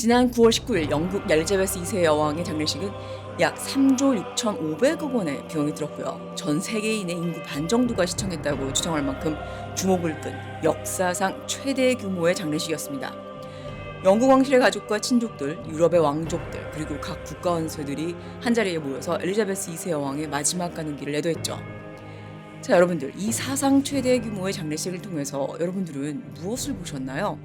지난 9월 19일 영국 엘리자베스 2세 여왕의 장례식은 약 3조 6,500억 원의 비용이 들었고요. 전 세계인의 인구 반 정도가 시청했다고 추정할 만큼 주목을 끈 역사상 최대 규모의 장례식이었습니다. 영국 왕실의 가족과 친족들, 유럽의 왕족들, 그리고 각 국가 원수들이 한자리에 모여서 엘리자베스 2세 여왕의 마지막 가는 길을 애도했죠. 자, 여러분들, 이 사상 최대 규모의 장례식을 통해서 여러분들은 무엇을 보셨나요?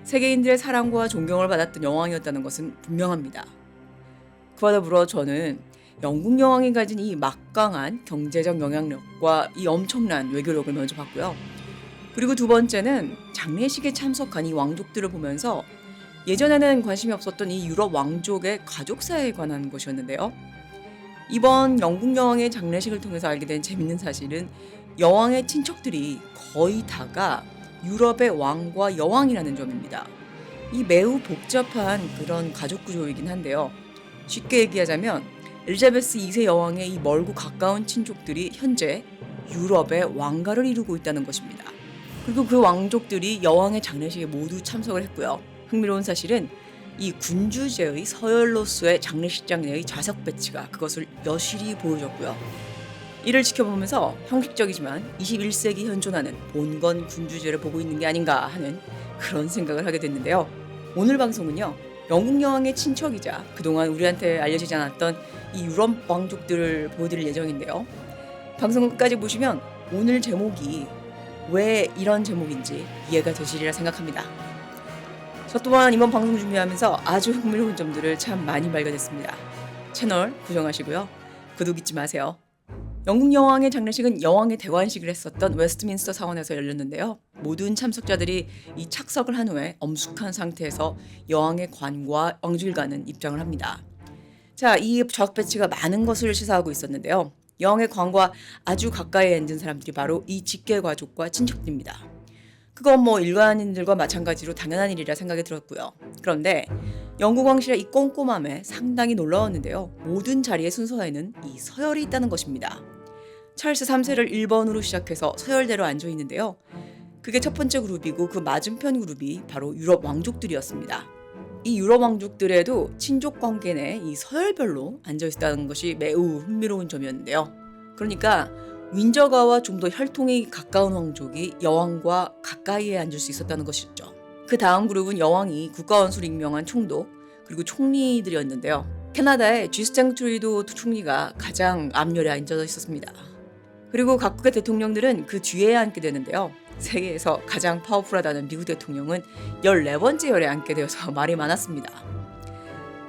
세계인들의 사랑과 존경을 받았던 여왕이었다는 것은 분명합니다. 그와 더불어 저는 영국 여왕이 가진 이 막강한 경제적 영향력과 이 엄청난 외교력을 먼저 봤고요. 그리고 두 번째는 장례식에 참석한 이 왕족들을 보면서 예전에는 관심이 없었던 이 유럽 왕족의 가족사에 관한 것이었는데요. 이번 영국 여왕의 장례식을 통해서 알게 된 재밌는 사실은 여왕의 친척들이 거의 다가 유럽의 왕과 여왕이라는 점입니다. 이 매우 복잡한 그런 가족 구조이긴 한데요. 쉽게 얘기하자면 엘리자베스 2세 여왕의 이 멀고 가까운 친족들이 현재 유럽의 왕가를 이루고 있다는 것입니다. 그리고 그 왕족들이 여왕의 장례식에 모두 참석을 했고요. 흥미로운 사실은 이 군주제의 서열로서의 장례식장 내의 좌석 배치가 그것을 여실히 보여줬고요. 이를 지켜보면서 형식적이지만 21세기 현존하는 본건 군주제를 보고 있는 게 아닌가 하는 그런 생각을 하게 됐는데요. 오늘 방송은요, 영국 여왕의 친척이자 그동안 우리한테 알려지지 않았던 이 유럽 왕족들을 보여드릴 예정인데요. 방송 끝까지 보시면 오늘 제목이 왜 이런 제목인지 이해가 되시리라 생각합니다. 저 또한 이번 방송 준비하면서 아주 흥미로운 점들을 참 많이 발견했습니다. 채널 고정하시고요. 구독 잊지 마세요. 영국 여왕의 장례식은 여왕의 대관식을 했었던 웨스트민스터 사원에서 열렸는데요. 모든 참석자들이 이 착석을 한 후에 엄숙한 상태에서 여왕의 관과 왕주일가는 입장을 합니다. 자, 이 좌석 배치가 많은 것을 시사하고 있었는데요. 여왕의 관과 아주 가까이에 앉은 사람들이 바로 이 직계 가족과 친척들입니다. 그건 일반인들과 마찬가지로 당연한 일이라 생각이 들었고요. 그런데 영국 왕실의 이 꼼꼼함에 상당히 놀라웠는데요. 모든 자리의 순서에는 이 서열이 있다는 것입니다. 찰스 3세를 1번으로 시작해서 서열대로 앉아 있는데요. 그게 첫 번째 그룹이고 그 맞은편 그룹이 바로 유럽 왕족들이었습니다. 이 유럽 왕족들에도 친족 관계 내 이 서열별로 앉아 있다는 것이 매우 흥미로운 점이었는데요. 그러니까 윈저가와 좀 더 혈통이 가까운 왕족이 여왕과 가까이에 앉을 수 있었다는 것이었죠. 그 다음 그룹은 여왕이 국가원수로 임명한 총독 그리고 총리들이었는데요. 캐나다의 주스틴 트루도 총리가 가장 앞열에 앉아 있었습니다. 그리고 각국의 대통령들은 그 뒤에 앉게 되는데요. 세계에서 가장 파워풀하다는 미국 대통령은 14번째 열에 앉게 되어서 말이 많았습니다.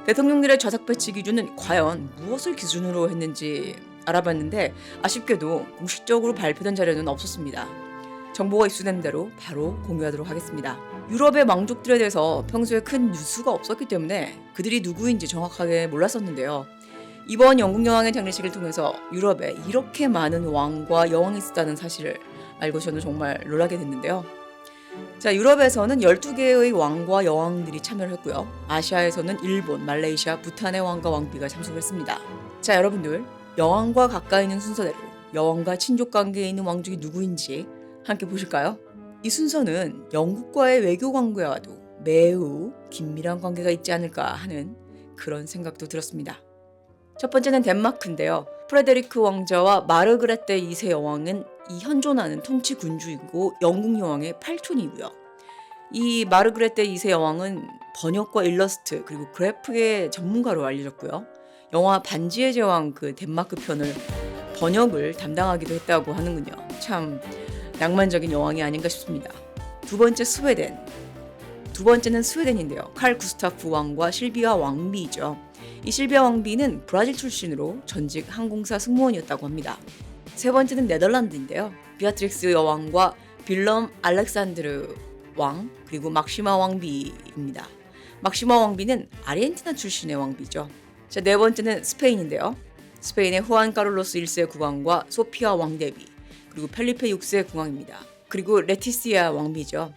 대통령들의 좌석 배치 기준은 과연 무엇을 기준으로 했는지 알아봤는데 아쉽게도 공식적으로 발표된 자료는 없었습니다. 정보가 입수된 대로 바로 공유하도록 하겠습니다. 유럽의 왕족들에 대해서 평소에 큰 뉴스가 없었기 때문에 그들이 누구인지 정확하게 몰랐었는데요. 이번 영국 여왕의 장례식을 통해서 유럽에 이렇게 많은 왕과 여왕이 있었다는 사실을 알고 저는 정말 놀라게 됐는데요. 자, 유럽에서는 12개의 왕과 여왕들이 참여를 했고요. 아시아에서는 일본, 말레이시아, 부탄의 왕과 왕비가 참석했습니다. 자, 여러분들, 여왕과 가까이 있는 순서대로 여왕과 친족 관계에 있는 왕족이 누구인지 함께 보실까요? 이 순서는 영국과의 외교 관계와도 매우 긴밀한 관계가 있지 않을까 하는 그런 생각도 들었습니다. 첫 번째는 덴마크인데요. 프레데리크 왕자와 마르그레테 2세 여왕은 이 현존하는 통치 군주이고 영국 여왕의 8촌이고요. 이 마르그레테 2세 여왕은 번역과 일러스트 그리고 그래픽의 전문가로 알려졌고요. 영화 반지의 제왕 그 덴마크 편을 번역을 담당하기도 했다고 하는군요. 참 낭만적인 여왕이 아닌가 싶습니다. 두 번째는 스웨덴인데요. 칼 구스타프 왕과 실비아 왕비이죠. 이 실비아 왕비는 브라질 출신으로 전직 항공사 승무원이었다고 합니다. 세 번째는 네덜란드인데요. 비아트릭스 여왕과 빌럼 알렉산드르 왕 그리고 막시마 왕비입니다. 막시마 왕비는 아르헨티나 출신의 왕비죠. 자, 네 번째는 스페인인데요. 스페인의 후안 카를로스 1세 국왕과 소피아 왕대비 그리고 펠리페 6세 국왕입니다. 그리고 레티시아 왕비죠.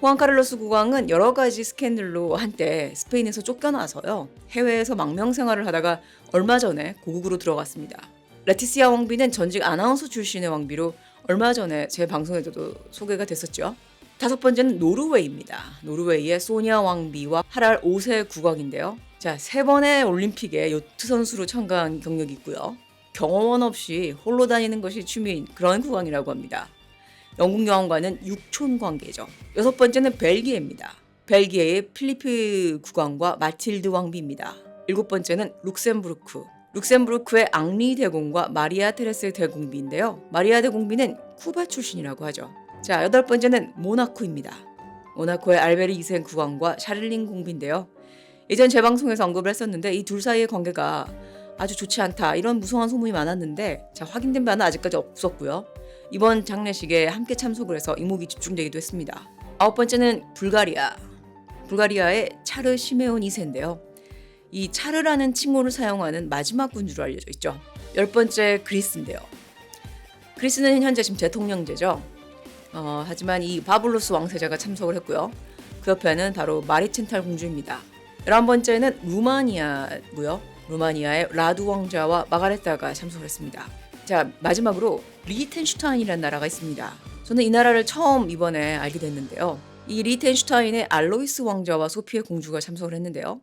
후안 카를로스 국왕은 여러 가지 스캔들로 한때 스페인에서 쫓겨나서요. 해외에서 망명 생활을 하다가 얼마 전에 고국으로 들어갔습니다. 레티시아 왕비는 전직 아나운서 출신의 왕비로 얼마 전에 제 방송에서도 소개가 됐었죠. 다섯 번째는 노르웨이입니다. 노르웨이의 소냐 왕비와 하랄 5세 국왕인데요. 자, 세 번의 올림픽에 요트 선수로 참가한 경력이 있고요. 경호원 없이 홀로 다니는 것이 취미인 그런 국왕이라고 합니다. 영국 여왕과는 육촌 관계죠. 여섯 번째는 벨기에입니다. 벨기에의 필리프 국왕과 마틸드 왕비입니다. 일곱 번째는 룩셈부르크. 룩셈부르크의 앙리 대공과 마리아 테레스 대공비인데요. 마리아 대공비는 쿠바 출신이라고 하죠. 자, 여덟 번째는 모나코입니다. 모나코의 알베르 2세 국왕과 샤를린 공비인데요. 예전 제 방송에서 언급을 했었는데 이 둘 사이의 관계가 아주 좋지 않다, 이런 무성한 소문이 많았는데, 자, 확인된 바는 아직까지 없었고요. 이번 장례식에 함께 참석을 해서 이목이 집중되기도 했습니다. 아홉 번째는 불가리아. 불가리아의 차르 시메온 2세인데요. 이 차르라는 칭호를 사용하는 마지막 군주로 알려져 있죠. 열 번째 그리스인데요. 그리스는 현재 지금 대통령제죠. 하지만 이 바블로스 왕세자가 참석을 했고요. 그 옆에는 바로 마리첸탈 공주입니다. 11번째는 루마니아고요. 루마니아의 라두 왕자와 마가레타가 참석을 했습니다. 자, 마지막으로 리텐슈타인이라는 나라가 있습니다. 저는 이 나라를 처음 이번에 알게 됐는데요. 이 리텐슈타인의 알로이스 왕자와 소피에 공주가 참석을 했는데요.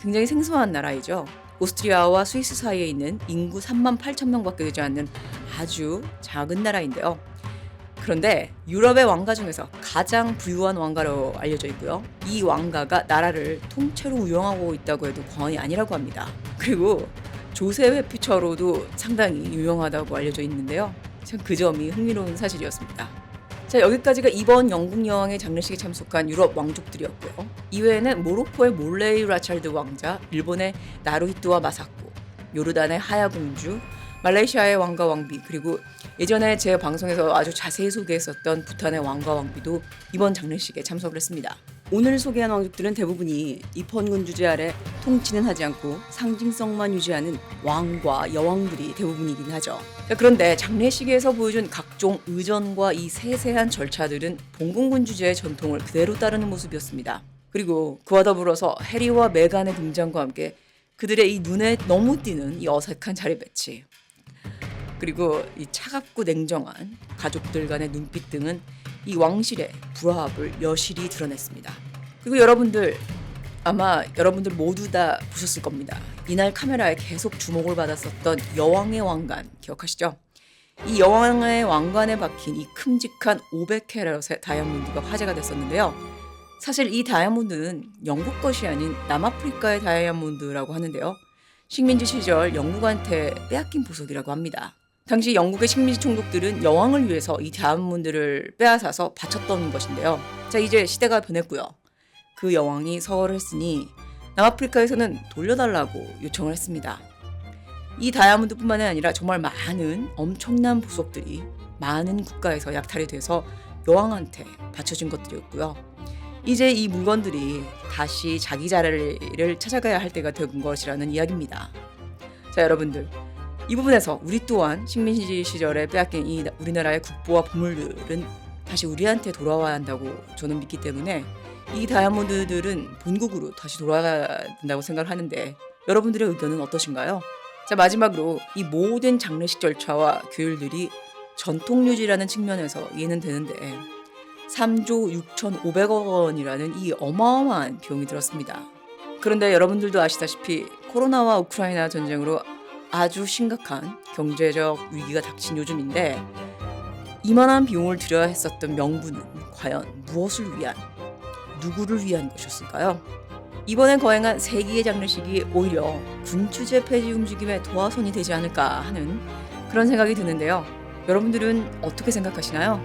굉장히 생소한 나라이죠. 오스트리아와 스위스 사이에 있는 인구 3만 8천 명밖에 되지 않는 아주 작은 나라인데요. 그런데 유럽의 왕가 중에서 가장 부유한 왕가로 알려져 있고요. 이 왕가가 나라를 통째로 운영하고 있다고 해도 과언이 아니라고 합니다. 그리고 조세 회피처로도 상당히 유명하다고 알려져 있는데요. 참 그 점이 흥미로운 사실이었습니다. 자, 여기까지가 이번 영국 여왕의 장례식에 참석한 유럽 왕족들이었고요. 이외에는 모로코의 몰레이 라찰드 왕자, 일본의 나루히토와 마사코, 요르단의 하야 공주, 말레이시아의 왕과 왕비, 그리고 예전에 제 방송에서 아주 자세히 소개했었던 부탄의 왕과 왕비도 이번 장례식에 참석을 했습니다. 오늘 소개한 왕족들은 대부분이 입헌군 주제 아래 통치는 하지 않고 상징성만 유지하는 왕과 여왕들이 대부분이긴 하죠. 그런데 장례식에서 보여준 각종 의전과 이 세세한 절차들은 봉건군 주제의 전통을 그대로 따르는 모습이었습니다. 그리고 그와 더불어서 해리와 메간의 등장과 함께 그들의 이 눈에 너무 띄는 이 어색한 자리 배치, 그리고 이 차갑고 냉정한 가족들 간의 눈빛 등은 이 왕실의 불화합을 여실히 드러냈습니다. 그리고 아마 여러분들 모두 다 보셨을 겁니다. 이날 카메라에 계속 주목을 받았었던 여왕의 왕관 기억하시죠? 이 여왕의 왕관에 박힌 이 큼직한 500캐럿의 다이아몬드가 화제가 됐었는데요. 사실 이 다이아몬드는 영국 것이 아닌 남아프리카의 다이아몬드라고 하는데요. 식민지 시절 영국한테 빼앗긴 보석이라고 합니다. 당시 영국의 식민지 총독들은 여왕을 위해서 이 다이아몬드를 빼앗아서 바쳤던 것인데요. 자, 이제 시대가 변했고요. 그 여왕이 서거를 했으니 남아프리카에서는 돌려달라고 요청을 했습니다. 이 다이아몬드뿐만 아니라 정말 많은 엄청난 보석들이 많은 국가에서 약탈이 돼서 여왕한테 바쳐진 것들이었고요. 이제 이 물건들이 다시 자기 자리를 찾아가야 할 때가 된 것이라는 이야기입니다. 자, 여러분들, 이 부분에서 우리 또한 식민지 시절에 빼앗긴 이 우리나라의 국보와 보물들은 다시 우리한테 돌아와야 한다고 저는 믿기 때문에 이 다이아몬드들은 본국으로 다시 돌아가야 된다고 생각을 하는데, 여러분들의 의견은 어떠신가요? 자, 마지막으로 이 모든 장례식 절차와 규율들이 전통 유지라는 측면에서 이해는 되는데 3조 6,500억 원이라는 이 어마어마한 비용이 들었습니다. 그런데 여러분들도 아시다시피 코로나와 우크라이나 전쟁으로 아주 심각한 경제적 위기가 닥친 요즘인데 이만한 비용을 들여야 했었던 명분은 과연 무엇을 위한, 누구를 위한 것이었을까요? 이번에 거행한 세기의 장례식이 오히려 군추제 폐지 움직임의 도화선이 되지 않을까 하는 그런 생각이 드는데요. 여러분들은 어떻게 생각하시나요?